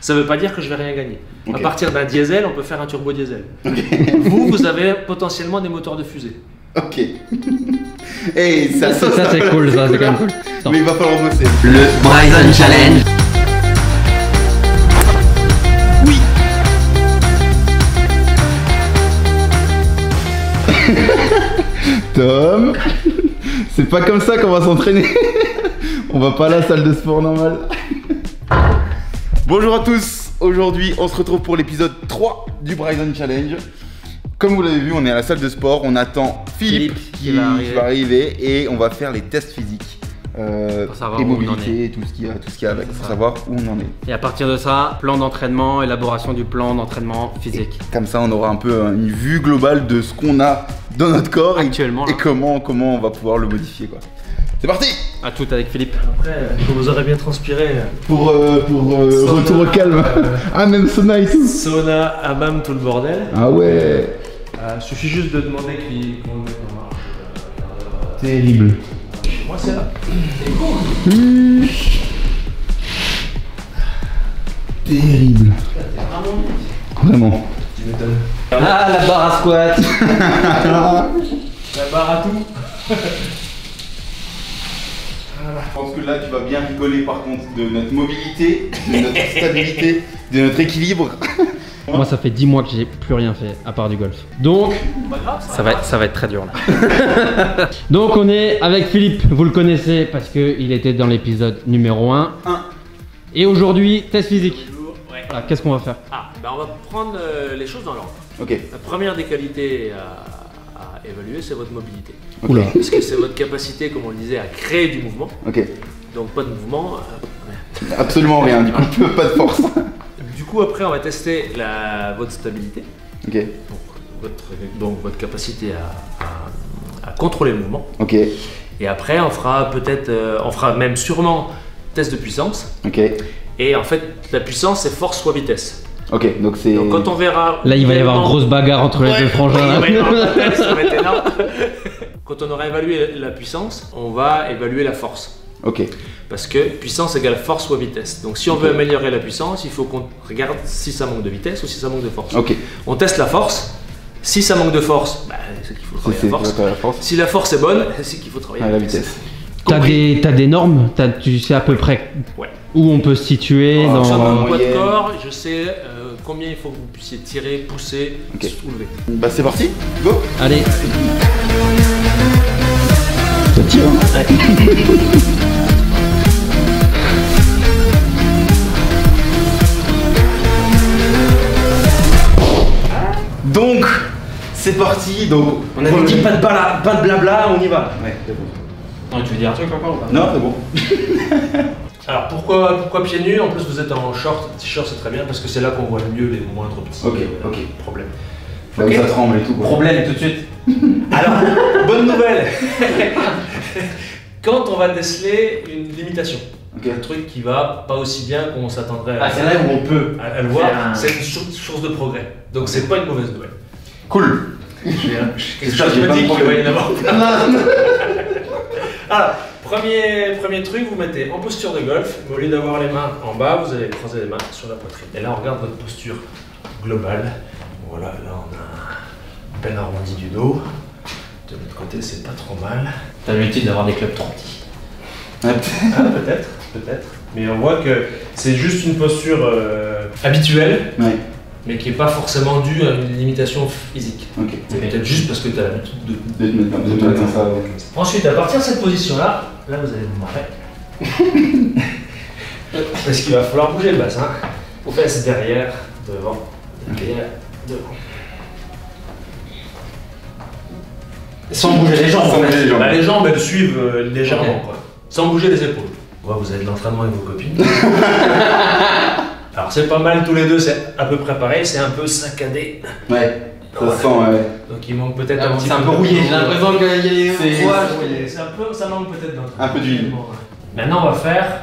Ça ne veut pas dire que je vais rien gagner. Okay. À partir d'un diesel, on peut faire un turbo diesel. Okay. Vous avez potentiellement des moteurs de fusée. Ok. Hey, ça c'est cool, ça c'est quand même cool. Attends. Mais il va falloir bosser. Le Bryson Challenge. Oui. Tom, c'est pas comme ça qu'on va s'entraîner. On va pas à la salle de sport normale. Bonjour à tous. Aujourd'hui, on se retrouve pour l'épisode 3 du Bryson Challenge. Comme vous l'avez vu, on est à la salle de sport. On attend Philippe qui va arriver et on va faire les tests physiques. Et mobilité, tout ce qu'il y a avec, pour savoir où on en est. Et à partir de ça, plan d'entraînement, élaboration du plan d'entraînement physique. Et comme ça, on aura un peu une vue globale de ce qu'on a dans notre corps actuellement, et comment on va pouvoir le modifier, quoi. C'est parti! À tout avec Philippe. Après, vous aurez bien transpiré. Pour retour au calme. Ah, même sauna et tout. Sauna, hammam, tout le bordel. Ah ouais. Suffit juste de demander qu'on le mette en marche. Terrible. Moi c'est là. C'est cool. Terrible. Vraiment. Tu m'étonnes. Ah, la barre à squat. La barre à tout. Je pense que là tu vas bien rigoler par contre de notre mobilité, de notre stabilité, de notre équilibre. Moi ça fait 10 mois que j'ai plus rien fait à part du golf. Donc ça va être très dur là. Donc on est avec Philippe, vous le connaissez parce qu'il était dans l'épisode numéro 1. Et aujourd'hui, test physique. Ouais. Voilà, qu'est-ce qu'on va faire? On va prendre les choses dans l'ordre. Ok. La première des qualités à évaluer, c'est votre mobilité. Oula. Parce que c'est votre capacité, comme on le disait, à créer du mouvement. Ok. Donc pas de mouvement. Absolument rien, du coup pas de force. Du coup après on va tester votre stabilité. Ok. Donc votre capacité à contrôler le mouvement. Ok. Et après on fera même sûrement test de puissance. Ok. Et en fait la puissance c'est force fois vitesse. Ok, donc c'est... Donc quand on verra... Là il va y avoir une grosse bagarre entre les deux frangins. Ça va être énorme. Quand on aura évalué la puissance, on va évaluer la force. Ok. Parce que puissance égale force fois vitesse. Donc si on veut améliorer la puissance, il faut qu'on regarde si ça manque de vitesse ou si ça manque de force. Ok. On teste la force. Si ça manque de force, c'est qu'il faut travailler la force. Si la force est bonne, c'est qu'il faut travailler la vitesse. T'as des normes? Tu sais à peu près où on peut se situer dans mon poids de corps, je sais combien il faut que vous puissiez tirer, pousser, soulever. Bah c'est parti, go. Allez. Ça tire Donc, c'est parti. Donc, on a dit pas de blabla, on y va. Ouais, c'est bon. Non, tu veux dire un truc encore ou pas? Non, c'est bon. Alors pourquoi pieds nus? En plus vous êtes en short, t-shirt c'est très bien parce que c'est là qu'on voit le mieux les moindres petits problèmes. Là où ça tremble et tout. Problème tout de suite. Alors, bonne nouvelle. Quand on va déceler une limitation, un truc qui va pas aussi bien qu'on s'attendrait c'est là où on peut le voir, c'est une source de progrès. Donc c'est pas une mauvaise nouvelle. Cool. Quelque chose me dit qu'il va y en avoir. Alors, premier truc, vous mettez en posture de golf, mais au lieu d'avoir les mains en bas, vous allez croiser les mains sur la poitrine. Et là, on regarde votre posture globale. Voilà, là on a une belle arrondie du dos. De l'autre côté, c'est pas trop mal. T'as l'habitude d'avoir des clubs trop petits. Peut-être. Mais on voit que c'est juste une posture habituelle. Ouais. Mais qui n'est pas forcément due à une limitation physique. Okay. C'est peut-être juste parce que tu as l'habitude de mettre ça. Ensuite, à partir de cette position-là, vous allez vous marrer. Parce qu'il va falloir bouger le bassin. Fesses derrière, devant, derrière, devant. Sans bouger les jambes. Les jambes, elles suivent légèrement, quoi. Sans bouger les épaules. Vous avez de l'entraînement avec vos copines. Alors c'est pas mal tous les deux, c'est à peu près pareil, c'est un peu saccadé. Ouais, ça se sent, ouais. Donc il manque peut-être un petit peu. C'est un peu rouillé, j'ai l'impression qu'il y a ça manque peut-être d'un truc. Un peu d'huile. Maintenant on va faire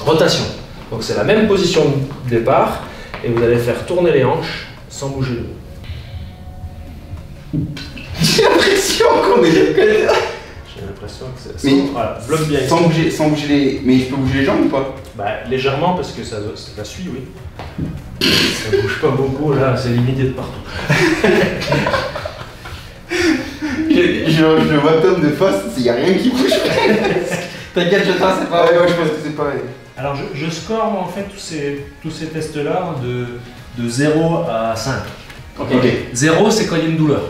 rotation. Donc c'est la même position de départ et vous allez faire tourner les hanches sans bouger le dos. J'ai l'impression qu'on est... J'ai l'impression que c'est... Mais voilà, bloque bien sans bouger les... Mais je peux bouger les jambes ou pas? Bah, légèrement parce que ça suit, oui. Ça bouge pas beaucoup, là, c'est limité de partout. Je vois Tom de face, il n'y a rien qui bouge. T'inquiète, je trace, c'est pas. Ouais, je pense que c'est pareil. Alors je score moi, en fait tous ces tests-là de 0 à 5. Ok. 0 c'est quand il y a une douleur.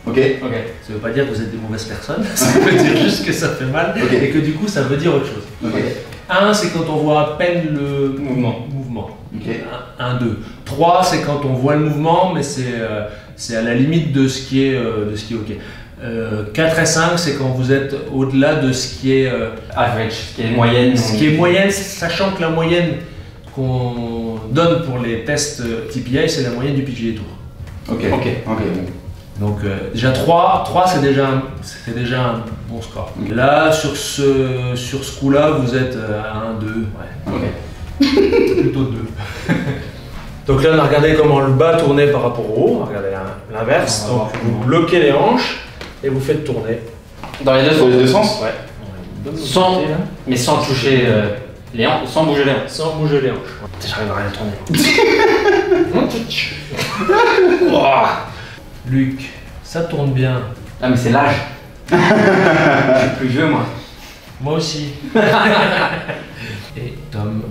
Ok. Ça veut pas dire que vous êtes des mauvaises personnes, ça veut dire juste que ça fait mal et que du coup ça veut dire autre chose. Ok. 1 c'est quand on voit à peine le mouvement. Ok. 1, 2. 3 c'est quand on voit le mouvement mais c'est à la limite de ce qui est ok. 4 et 5 c'est quand vous êtes au-delà de ce qui est Average, ce qui est moyenne. Ce qui est moyenne, sachant que la moyenne qu'on donne pour les tests TPI, c'est la moyenne du PGA Tour. Ok. Donc déjà 3 c'est déjà un bon score. Okay. Là, sur ce coup-là, vous êtes à 1, 2, ouais. Ok. Plutôt 2. Donc là, on a regardé comment le bas tournait par rapport au haut, on va regarder l'inverse. Donc vous bloquez les hanches et vous faites tourner. Dans les deux sens. Ouais. Mais sans toucher les hanches, sans bouger les hanches. Sans bouger les hanches. J'arrive à rien tourner. Luc, ça tourne bien. Ah mais c'est l'âge. Je suis plus vieux moi. Moi aussi. Et Tom,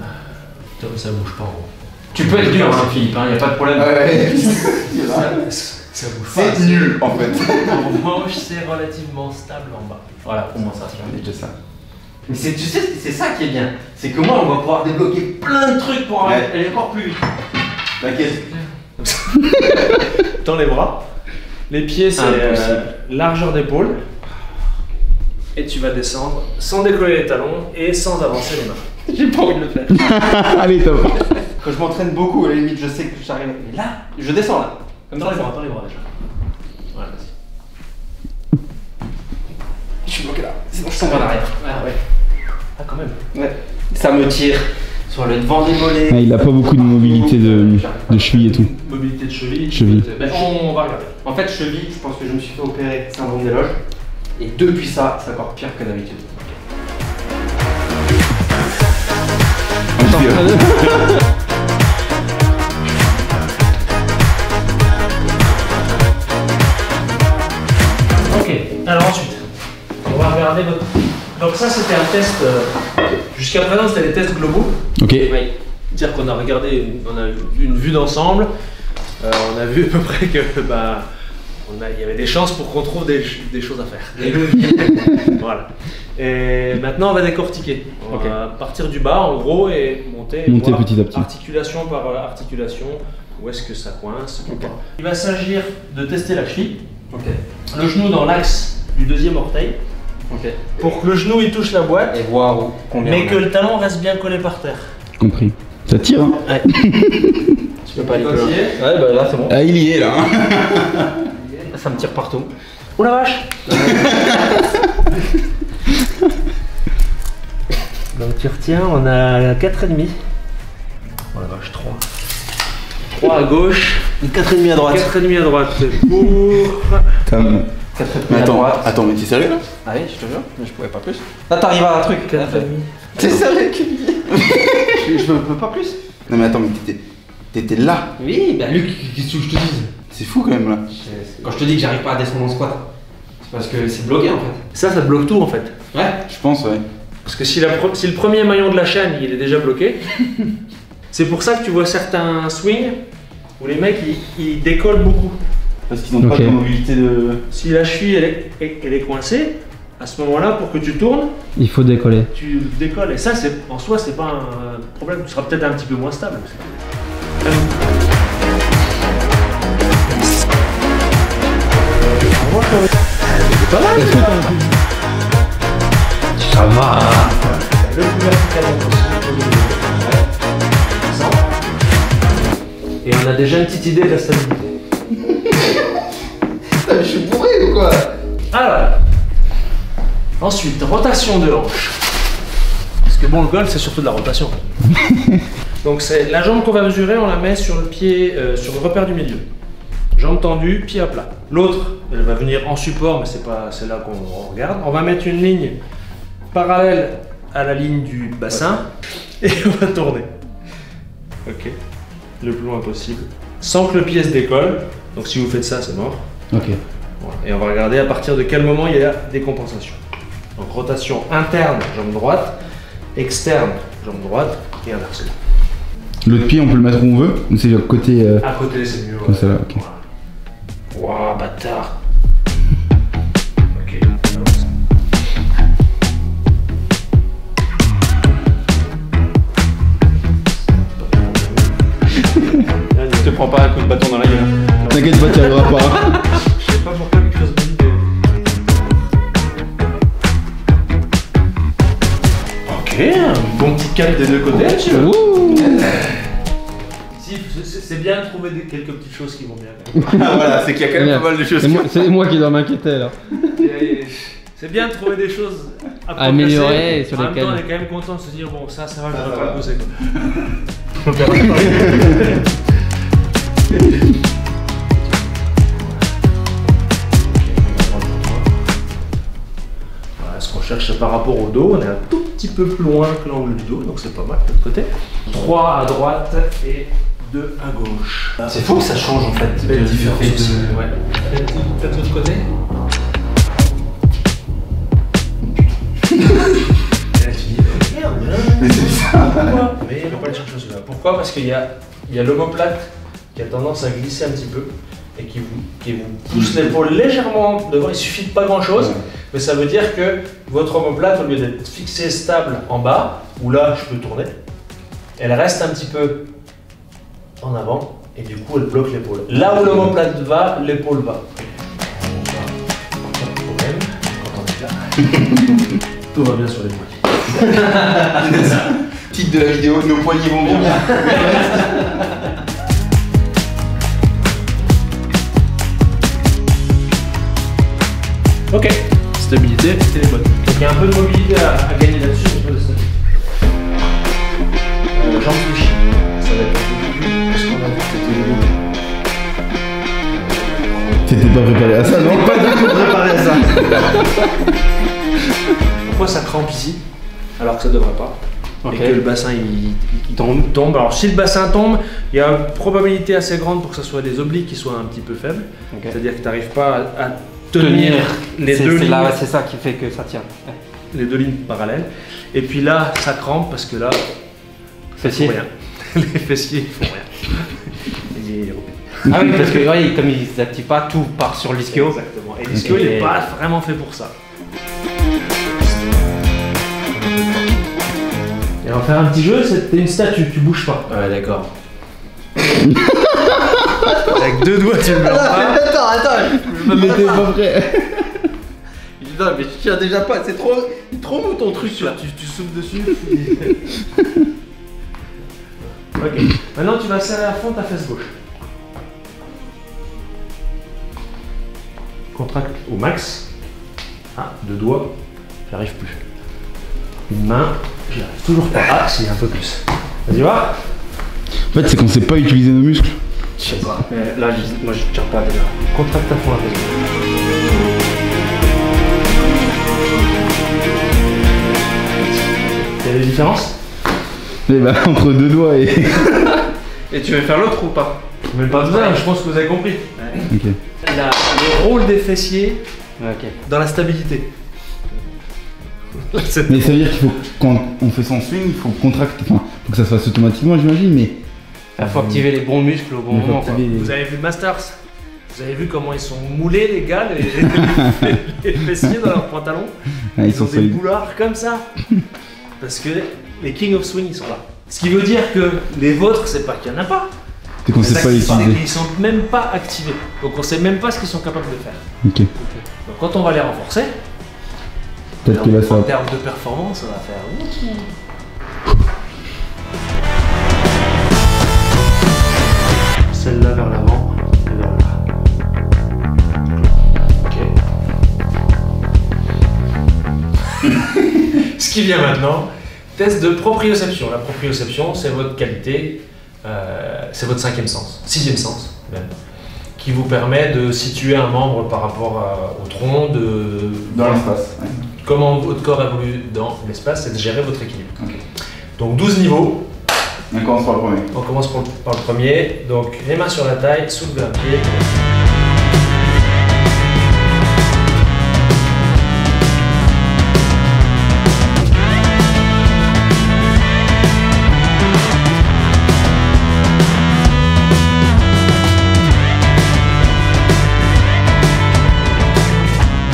ça bouge pas en haut. Tu peux être dur hein, Philippe, y a pas de problème. Ouais. Ça bouge pas. C'est nul en fait. En revanche, c'est relativement stable en bas. Voilà, pour moi ça. C'est déjà ça. Mais tu sais, c'est ça qui est bien. C'est que moi on va pouvoir débloquer plein de trucs pour aller encore plus vite. T'inquiète. Dans les bras. Les pieds, c'est largeur d'épaule. Et tu vas descendre sans décoller les talons et sans avancer les mains. J'ai pas envie de le faire. Allez Tom. Quand je m'entraîne beaucoup, à la limite, je sais que j'arrive. Mais là, je descends là. Comme Dans ça, les bras déjà. Voilà, vas-y. je suis bloqué là. Sinon, je tombe en arrière. Ah ouais. Ah, quand même. Ouais. Ça me tire sur le devant des mollets. Ah, il a pas beaucoup de mobilité de cheville et tout. Mobilité de cheville. Cheville. Ben, on va regarder. En fait, cheville, je pense que je me suis fait opérer syndrome des loges. Et depuis ça, c'est encore pire que d'habitude. Ok, alors ensuite, on va regarder votre... Donc ça c'était un test, jusqu'à présent c'était des tests globaux. Ok. Oui. C'est-à-dire qu'on a regardé, on a une vue d'ensemble, on a vu à peu près que il y avait des chances pour qu'on trouve des choses à faire. Voilà. Et maintenant on va décortiquer. On va partir du bas en gros et monter voir petit à petit. articulation par articulation, où est-ce que ça coince ou pas. Il va s'agir de tester la cheville. Le genou dans l'axe du deuxième orteil. Pour que le genou il touche la boîte, Et voir combien. mais que le talon reste bien collé par terre. Compris. Ça tire, hein? Ouais. Tu peux pas aller plus loin. Ouais, bah là c'est bon. Ah, il y est là. Ça me tire partout. Oh la vache. Donc tu retiens, on a 4,5. Oh la vache, 3. 3 à gauche. 4,5 à droite. 4,5 à droite. Pour... Tom. 4,5 Mais à droite. attends, mais t'es sérieux là? Ah oui, je te jure, mais je pouvais pas plus. Là t'arrives à un truc. 4,5. T'es sérieux je peux pas plus. Non mais attends, mais t'étais là. Oui, bah Luc, qu'est-ce que je te dis? C'est fou quand même là. Quand je te dis que j'arrive pas à descendre en squat, c'est parce que c'est bloqué en fait. Ça te bloque tout en fait. Ouais. Je pense, ouais. Parce que si le premier maillon de la chaîne il est déjà bloqué, c'est pour ça que tu vois certains swings où les mecs ils décollent beaucoup. Parce qu'ils n'ont pas de mobilité de... Si la cheville elle est coincée, à ce moment-là, pour que tu tournes, Il faut décoller. tu décolles. Et ça, en soi, c'est pas un problème. Tu seras peut-être un petit peu moins stable. Ça va. Le plus verticalement possible. Et on a déjà une petite idée de la stabilité. Putain, je suis bourré ou quoi? Alors, ensuite, rotation de hanche. Parce que bon, le golf, c'est surtout de la rotation. Donc, c'est la jambe qu'on va mesurer, on la met sur le pied, sur le repère du milieu. Jambe tendue, pied à plat. L'autre, elle va venir en support, mais c'est là qu'on regarde. On va mettre une ligne parallèle à la ligne du bassin et on va tourner. Ok. Le plus loin possible. Sans que le pied se décolle. Donc si vous faites ça, c'est mort. Ok. Voilà. Et on va regarder à partir de quel moment il y a des compensations. Donc rotation interne, jambe droite, externe, jambe droite et inversement. L'autre pied, on peut le mettre où on veut ou c'est le côté. À côté, c'est mieux. Comme ça là, ok. Waouh, bâtard. Ok. Ne te prends pas un coup de bâton dans la gueule. T'inquiète pas, tu arriveras pas. Je sais pas pourquoi quelque chose me dit de... Ok, un bon petit cap des deux côtés, monsieur. Si, c'est bien de trouver quelques petites choses qui vont bien. Ah, voilà, c'est qu'il y a quand même pas mal de choses. C'est moi qui dois m'inquiéter là. C'est bien de trouver des choses à améliorer et sur en même lesquelles. temps, on est quand même content de se dire bon, ça va, je vais pas le pousser. Voilà, ce qu'on cherche c'est par rapport au dos, on est un tout petit peu plus loin que l'angle du dos, donc c'est pas mal de l'autre côté. 3 à droite et 2 à gauche. C'est fou que ça change en fait. Belle différence aussi. Ouais. Peut-être de l'autre côté. Mais c'est ça. Pourquoi? Mais il ne faut pas aller chercher celui-là. Pourquoi? Parce qu'il y a l'omoplate qui a tendance à glisser un petit peu et qui vous pousse l'épaule légèrement devant. Il suffit de pas grand-chose, mais ça veut dire que votre omoplate, au lieu d'être fixée stable en bas, où là je peux tourner, elle reste un petit peu en avant et du coup elle bloque l'épaule. Là où l'omoplate va, l'épaule va. Pas de problème quand on est là. Tout va bien sur les poignets. Titre de la vidéo, nos poignets vont bien. Ok, stabilité, c'est les bonnes. Donc il y a un peu de mobilité à gagner là-dessus, un peu de stabilité. Jambe touchée, ça va être un peu plus parce qu'on a vu que c'était T'étais pas préparé à ça, non? pas du tout préparé à ça. Pourquoi ça crampe ici alors que ça devrait pas? Ok. Et que le bassin il tombe. Alors si le bassin tombe, il y a une probabilité assez grande pour que ce soit des obliques qui soient un petit peu faibles. Ok. C'est-à-dire que tu n'arrives pas à tenir les deux lignes. C'est ça qui fait que ça tient. Les deux lignes parallèles. Et puis là, ça crampe parce que là, Fessier. ils font rien. Les fessiers, ils font rien. Ah oui, parce que ouais, comme ils n'activent pas, tout part sur l'ischio. Exactement. Et l'ischio, il n'est pas vraiment fait pour ça. Et on va faire un petit jeu, c'était une statue, tu bouges pas. Ouais, d'accord. Avec deux doigts, tu le mets en bas. Attends, Il était pas prêt. non, mais je tiens déjà pas, c'est trop mou ton truc là. Tu souffles dessus. Ok. Maintenant, tu vas serrer à fond ta fesse gauche. Contracte au max. Ah, deux doigts, j'arrive plus. Une main, j'y arrive toujours pas. Ah, si, un peu plus. Vas-y, va. En fait, c'est qu'on sait pas utiliser nos muscles. Je sais pas. Mais là, moi, je tiens pas déjà. Contracte à fond la fesse gauche. Il y a des différences? Et bah, entre deux doigts et. Et tu veux faire l'autre ou pas? Même pas besoin, je pense que vous avez compris. Ok. Le rôle des fessiers Ok. dans la stabilité. Mais ça veut dire qu'il faut, quand on fait son swing, il faut contracter. Enfin, faut que ça se fasse automatiquement, j'imagine, mais. Il faut activer les bons muscles au bon Il faut moment. Quoi. activer les- Vous avez vu Masters? Vous avez vu comment ils sont moulés les gars, les fessiers dans leurs pantalons? Ah, Ils ont des solides. boulards comme ça. Parce que les King of Swing ils sont là. Ce qui veut dire que les vôtres, c'est pas qu'il y en a pas. C'est qu'on sait pas les utiliser. Ils sont même pas activés. Donc on sait même pas ce qu'ils sont capables de faire. Ok. Donc quand on va les renforcer, Peut-être que là, ça en va. termes de performance, ça va faire. Celle-là vers l'avant et vers là. Ok. Ce qui vient maintenant, test de proprioception. La proprioception, c'est votre qualité, c'est votre sixième sens même, qui vous permet de situer un membre par rapport au tronc, Dans l'espace. comment votre corps évolue dans l'espace, c'est de gérer votre équilibre. Okay. Donc 12 niveaux. On commence par le premier. On commence par le premier. Donc les mains sur la taille, soulevez un pied.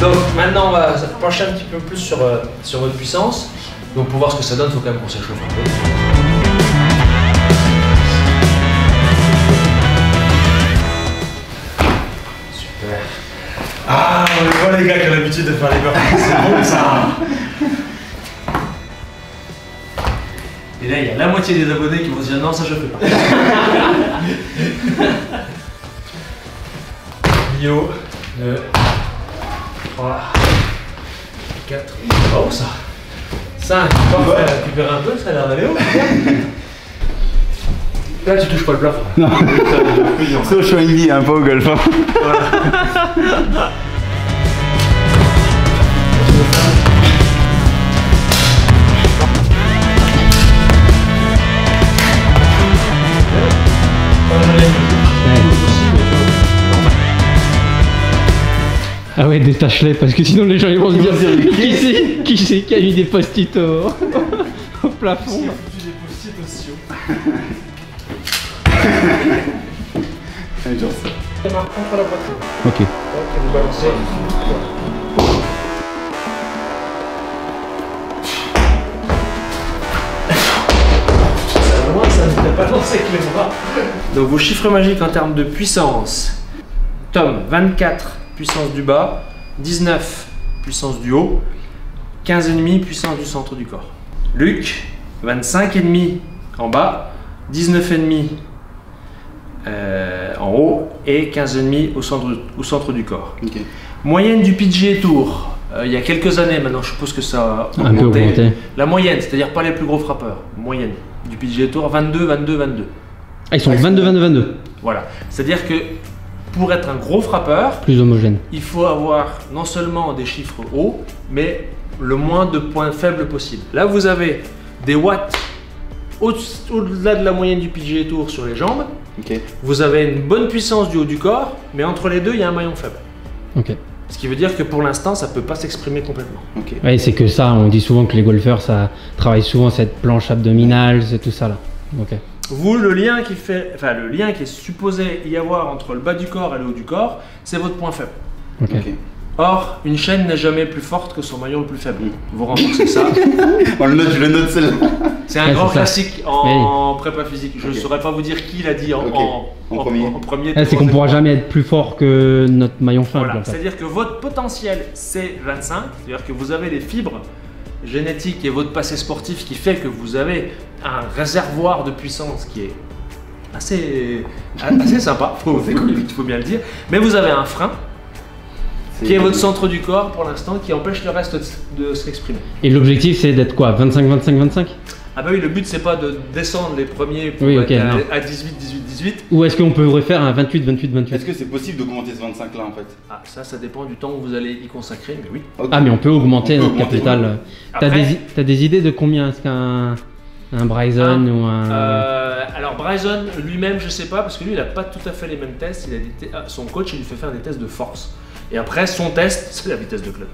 Donc maintenant on va se pencher un petit peu plus sur votre puissance. Donc pour voir ce que ça donne, il faut quand même qu'on s'échauffe un peu. Super. Ah, on voit les gars qui ont l'habitude de faire les burpees, c'est bon ça. Et là il y a la moitié des abonnés qui vont se dire non, ça je fais pas. Bio, 2, 3, 4, oh ça 5, parfait, récupérer un peu, ça a l'air d'aller haut. Là tu touches pas le plafond. Non, c'est au Shoingi, hein, pas au golf. Hein. Voilà. Ah ouais, détache-les parce que sinon les gens ils vont se dire qui c'est qui a mis des post-it au plafond. Qui a foutu des post-it aussi haut. Genre ça. Les mains contre la poitrine. Ok. Ok, vous balancez. Moi, ça ne fait pas lancer avec les bras. Donc vos chiffres magiques en termes de puissance. Tom, 24 puissance du bas, 19 puissance du haut, 15,5 puissance du centre du corps. Luc, 25,5 en bas, 19,5 en haut et 15,5 au centre du corps. Okay. Moyenne du PGA Tour, il y a quelques années maintenant, je suppose que ça a Un peu augmenté. La moyenne, c'est-à-dire pas les plus gros frappeurs, moyenne du PGA Tour, 22, 22, 22. Ah, ils sont 22, 22, 22. Voilà, c'est-à-dire que pour être un gros frappeur, Plus homogène. il faut avoir non seulement des chiffres hauts, mais le moins de points faibles possible. Là, vous avez des watts au-delà de la moyenne du PGA Tour sur les jambes. Okay. Vous avez une bonne puissance du haut du corps, mais entre les deux, il y a un maillon faible. Ok. Ce qui veut dire que pour l'instant, ça ne peut pas s'exprimer complètement. Okay. Ouais, c'est que ça, on dit souvent que les golfeurs, ça travaille souvent cette planche abdominale, c'est tout ça là. Ok. Vous, le lien qui est supposé y avoir entre le bas du corps et le haut du corps, c'est votre point faible. Ok. Okay. Or, une chaîne n'est jamais plus forte que son maillon le plus faible. Vous renforcez ça. On le note, je le note celle-là. C'est un Ouais, grand c'est ça. classique en prépa physique. Je ne saurais pas vous dire qui l'a dit en premier. Ah, c'est qu'on pourra jamais être plus fort que notre maillon faible. Voilà. En fait. C'est-à-dire que votre potentiel, c'est 25. C'est-à-dire que vous avez les fibres génétiques et votre passé sportif qui fait que vous avez un réservoir de puissance qui est assez sympa, il faut bien le dire. Mais vous avez un frein qui est votre centre du corps pour l'instant qui empêche le reste de s'exprimer. Et l'objectif c'est d'être quoi, 25, 25, 25? Ah bah oui, le but c'est pas de descendre les premiers pour Oui, être ok, non. à 18, 18, 18. Ou est-ce qu'on pourrait faire un 28, 28, 28? Est-ce que c'est possible d'augmenter ce 25 là en fait? Ah ça dépend du temps que vous allez y consacrer, mais oui. Okay. Ah mais on peut augmenter On peut notre augmenter, capital. Après- T'as des idées de combien est-ce qu'un Bryson ou un... Alors Bryson lui-même je sais pas parce que lui il a pas tout à fait les mêmes tests. Il a son coach il lui fait faire des tests de force. Et après son test c'est la vitesse de club.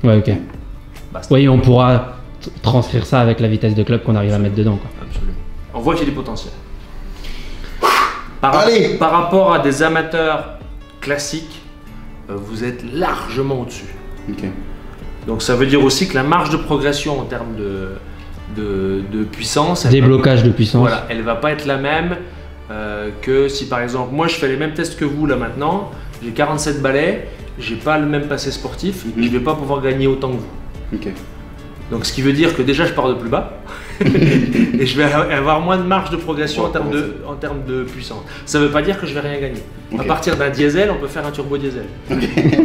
Ouais, ok. Basta. Oui, on pourra transcrire ça avec la vitesse de club qu'on arrive à mettre dedans quoi. Absolument. On voit qu'il y a du potentiel. Allez. Par rapport à des amateurs classiques, vous êtes largement au-dessus. Ok. Donc ça veut dire aussi que la marge de progression en termes de puissance, Déblocage de puissance. voilà, elle va pas être la même que si par exemple, moi je fais les mêmes tests que vous là maintenant, j'ai 47 balais, j'ai pas le même passé sportif, je vais pas pouvoir gagner autant que vous. Ok. Donc ce qui veut dire que déjà je pars de plus bas et je vais avoir moins de marge de progression en termes de puissance. Ça veut pas dire que je vais rien gagner. Ok. À partir d'un diesel, on peut faire un turbo diesel.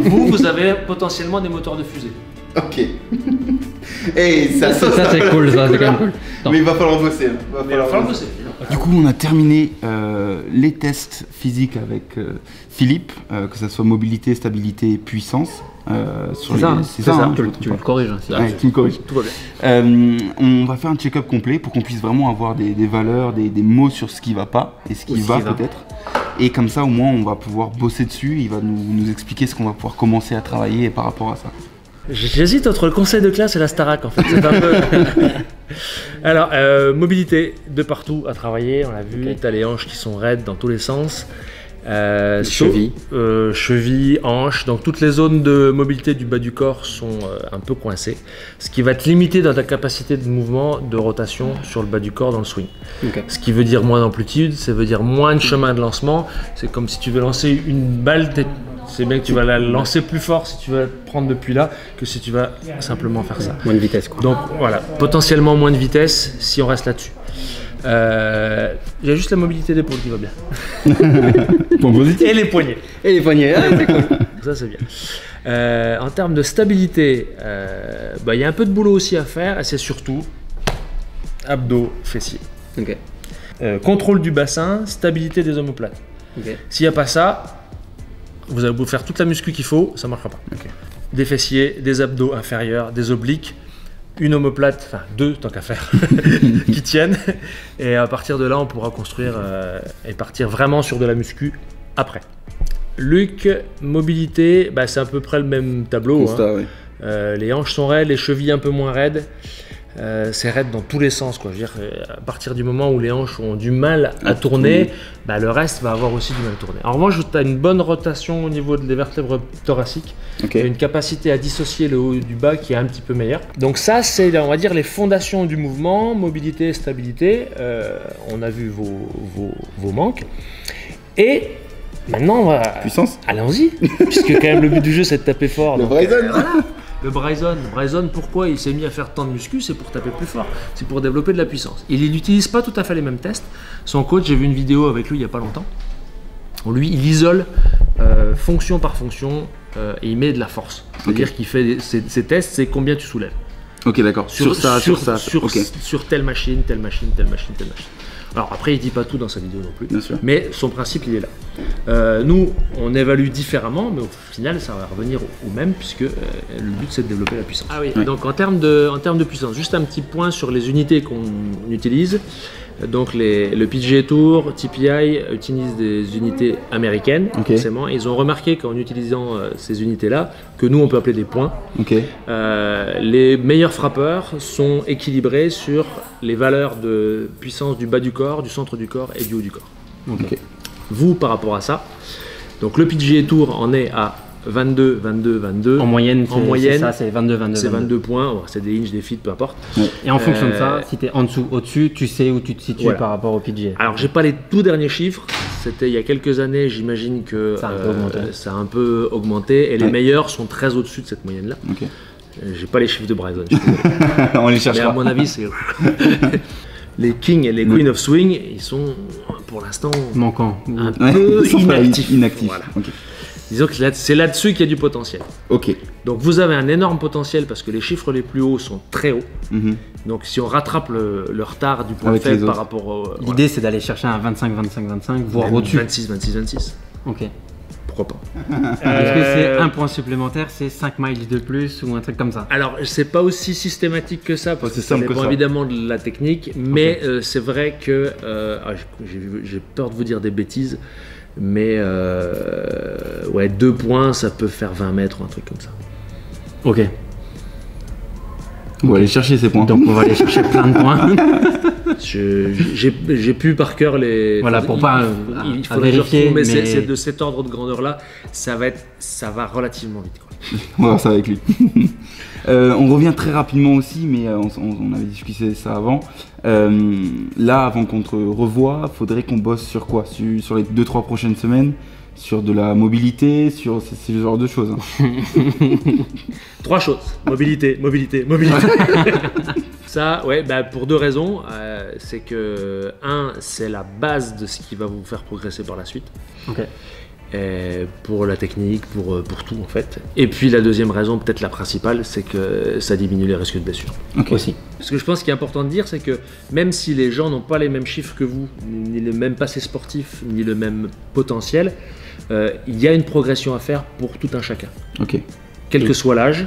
Vous avez potentiellement des moteurs de fusée. Ok. Et ça c'est cool, ça c'est quand même cool. Attends. Mais il va falloir bosser. Il va falloir bosser. Du coup, on a terminé les tests physiques avec Philippe, que ce soit mobilité, stabilité, puissance. C'est ça, tu me corriges. Ouais, tu me corriges. Tout va bien. On va faire un check-up complet pour qu'on puisse vraiment avoir des valeurs, des mots sur ce qui va pas et ce qui va peut-être. Et comme ça, au moins, on va pouvoir bosser dessus. Il va nous expliquer ce qu'on va pouvoir commencer à travailler par rapport à ça. J'hésite entre le conseil de classe et la Starac en fait. C'est un peu... Alors, mobilité de partout à travailler, on l'a vu. T'as les hanches qui sont raides dans tous les sens. Cheville, hanches, donc toutes les zones de mobilité du bas du corps sont un peu coincées, ce qui va te limiter dans ta capacité de mouvement, de rotation sur le bas du corps dans le swing. Ce qui veut dire moins d'amplitude, ça veut dire moins de chemin de lancement. C'est comme si tu veux lancer une balle, c'est bien que tu vas la lancer plus fort si tu vas prendre depuis là que si tu vas simplement faire ça. Moins de vitesse quoi. Donc voilà, potentiellement moins de vitesse si on reste là-dessus. Il y a juste la mobilité d'épaule qui va bien. Point positif. Et les poignets. Et les poignets, c'est cool. Ça c'est bien. En termes de stabilité, il y a un peu de boulot aussi à faire et c'est surtout abdos, fessiers. Ok. Contrôle du bassin, stabilité des omoplates. Ok. S'il n'y a pas ça, vous allez vous faire toute la muscu qu'il faut, ça ne marchera pas. Ok. Des fessiers, des abdos inférieurs, des obliques, une omoplate, enfin deux tant qu'à faire, qui tiennent. Et à partir de là, on pourra construire et partir vraiment sur de la muscu après. Luc, mobilité, c'est à peu près le même tableau. Constat, oui. Les hanches sont raides, les chevilles un peu moins raides. C'est raide dans tous les sens, quoi. Je veux dire, à partir du moment où les hanches ont du mal à tourner, le reste va avoir aussi du mal à tourner. En revanche, tu as une bonne rotation au niveau des vertèbres thoraciques, Okay. une capacité à dissocier le haut du bas qui est un petit peu meilleure. Donc ça, c'est, on va dire, les fondations du mouvement, mobilité, stabilité. On a vu vos manques. Et maintenant, on va... Puissance. Allons-y, puisque quand même le but du jeu, c'est de taper fort. Le donc, Bryson. Le Bryson, pourquoi il s'est mis à faire tant de muscu? C'est pour taper plus fort, c'est pour développer de la puissance. Il n'utilise pas tout à fait les mêmes tests. Son coach, j'ai vu une vidéo avec lui il n'y a pas longtemps. Lui, il isole fonction par fonction et il met de la force. C'est-à-dire qu'il fait ses tests, c'est combien tu soulèves. Ok, d'accord. Sur ça. Ok. Sur telle machine. Alors après, il dit pas tout dans sa vidéo non plus. Bien sûr. Mais son principe, il est là. Nous, on évalue différemment, mais au final, ça va revenir au même, puisque le but, c'est de développer la puissance. Ah oui. Ouais. Donc en termes de puissance, juste un petit point sur les unités qu'on utilise. Donc le PGA Tour, TPI utilisent des unités américaines, forcément. Ils ont remarqué qu'en utilisant ces unités-là, que nous, on peut appeler des points. Ok. Les meilleurs frappeurs sont équilibrés sur les valeurs de puissance du bas du corps, du centre du corps et du haut du corps. Ok. Vous, par rapport à ça, donc le PGA Tour en est à 22. En moyenne, c'est ça, c'est 22. C'est 22 points, bon, c'est des inches, des feet, peu importe. Et en fonction de ça, si tu es en dessous, au-dessus, tu sais où tu te situes Voilà. par rapport au PGA. Alors, j'ai pas les tout derniers chiffres, c'était il y a quelques années, j'imagine que ça a un peu augmenté, et les meilleurs sont très au-dessus de cette moyenne-là. Ok. J'ai pas les chiffres de Bryson, On les mais cherchera. à mon avis, c'est... Les Kings et les Queen of Swing, ils sont pour l'instant Manquant. un Ouais, peu ils sont pas inactifs. inactifs. Voilà. Ok. Disons que c'est là-dessus qu'il y a du potentiel. Ok. Donc vous avez un énorme potentiel parce que les chiffres les plus hauts sont très hauts. Mhm. Donc si on rattrape le retard du point Avec les faible par autres. rapport au... L'idée, c'est d'aller chercher un 25, voire Même au-dessus. 26. Ok. Pourquoi pas. Est-ce que c'est un point supplémentaire, c'est 5 miles de plus ou un truc comme ça? Alors, c'est pas aussi systématique que ça, parce C'est que ça simple que dépend ça. évidemment de la technique, mais c'est vrai que, j'ai peur de vous dire des bêtises, mais 2 points, ça peut faire 20 mètres ou un truc comme ça. Ok. On va aller chercher ces points. Donc on va aller chercher plein de points. J'ai plus par cœur les... Voilà, pour pas il à faudrait que je vérifier, retrouve, mais mais- c'est de cet ordre de grandeur-là, ça va relativement vite, quoi. On va voir ça avec lui. On revient très rapidement aussi, mais on avait discuté ça avant. Là, avant qu'on te revoie, faudrait qu'on bosse sur quoi? Sur les 2-3 prochaines semaines? Sur de la mobilité? Sur ce genre de choses, hein. 3 choses. Mobilité. Ça, pour 2 raisons. C'est que, c'est la base de ce qui va vous faire progresser par la suite. Ok. pour la technique, pour tout en fait. Et puis la deuxième raison, peut-être la principale, c'est que ça diminue les risques de blessure aussi. Ce que je pense qu'il est important de dire, c'est que même si les gens n'ont pas les mêmes chiffres que vous, ni le même passé sportif, ni le même potentiel, il y a une progression à faire pour tout un chacun. Quel que soit l'âge,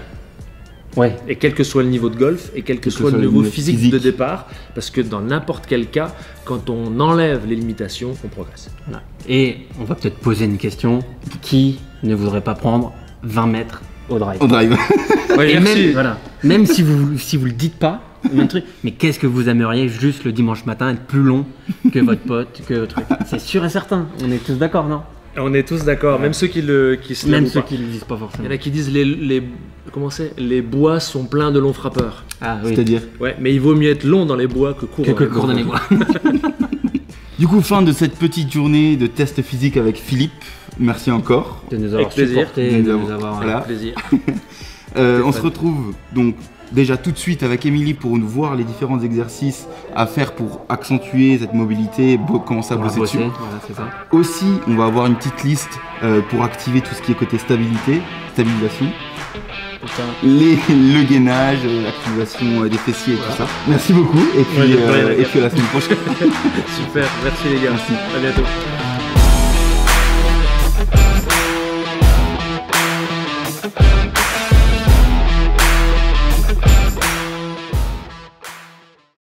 et quel que soit le niveau de golf, et quel que soit le niveau physique de départ, parce que dans n'importe quel cas, quand on enlève les limitations, on progresse. Voilà. Et on va peut-être poser une question, qui ne voudrait pas prendre 20 mètres au drive? Ouais, même si vous le dites pas, mais qu'est-ce que vous aimeriez juste le dimanche matin être plus long que votre pote, que votre truc? C'est sûr et certain, on est tous d'accord, non? On est tous d'accord, même ceux qui le disent pas forcément. Il y en a qui disent les bois sont pleins de longs frappeurs. Ah oui. C'est-à-dire? Ouais, mais il vaut mieux être long dans les bois que court dans les bois. Du coup, fin de cette petite journée de test physique avec Philippe. Merci encore. De nous avoir supportés, de nous avoir plaisir. On se retrouve donc déjà tout de suite avec Émilie pour nous voir les différents exercices à faire pour accentuer cette mobilité, commencer à bosser dessus. Voilà, c'est ça. Aussi, on va avoir une petite liste pour activer tout ce qui est côté stabilisation. Le gainage, l'activation des fessiers et tout ça. Merci beaucoup et puis à la semaine prochaine. Super, merci les gars. Merci. À bientôt.